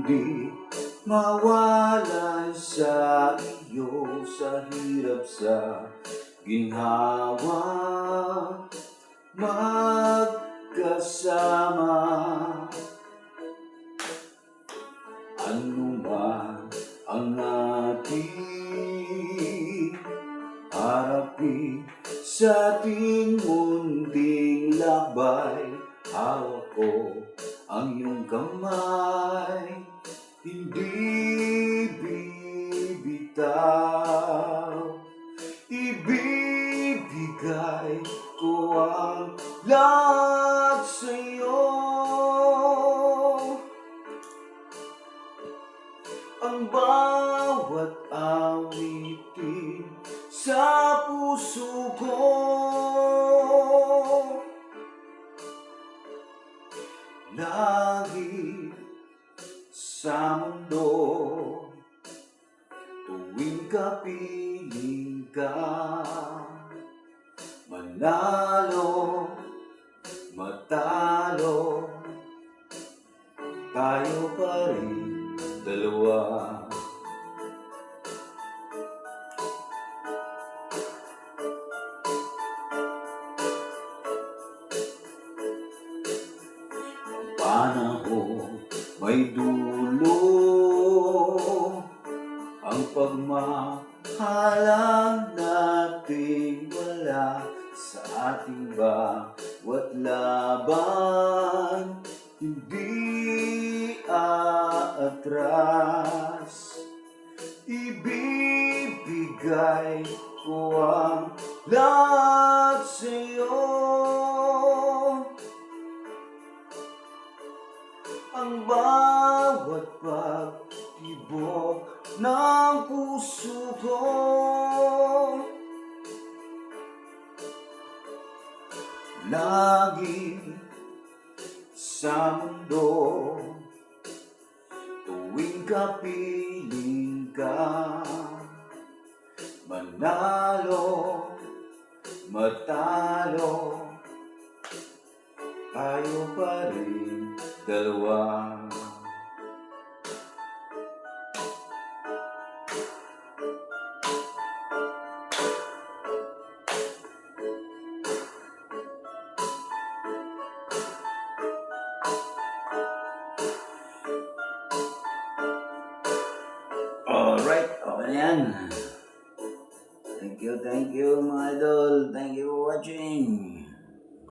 Hindi mawalan sa iyo, sa hirap, sa ginhawa, magkasama. Ano man ang ating harapin sa ating munting lakbay, hawak ko ang iyong kamay, hindi bibitaw. Ibibigay ko ang lahat sa'yo, ang bawat awitin sa puso ko. Lagi sa mundo, tuwing kapiling ka, manalo, matalo, tayo pa rin dalawa. Panahon may dulo, ang pagmahalang nating wala sa ating bawat laban, hindi aatras. Ibibigay ko ang lahat sa'yo, ang bawat pagtibok ng puso ko. Lagi sa mundo, tuwing kapiling ka, manalo, matalo, tayo pa rin dalawa. Alright, okay na yan. Thank you mga idol. Thank you for watching.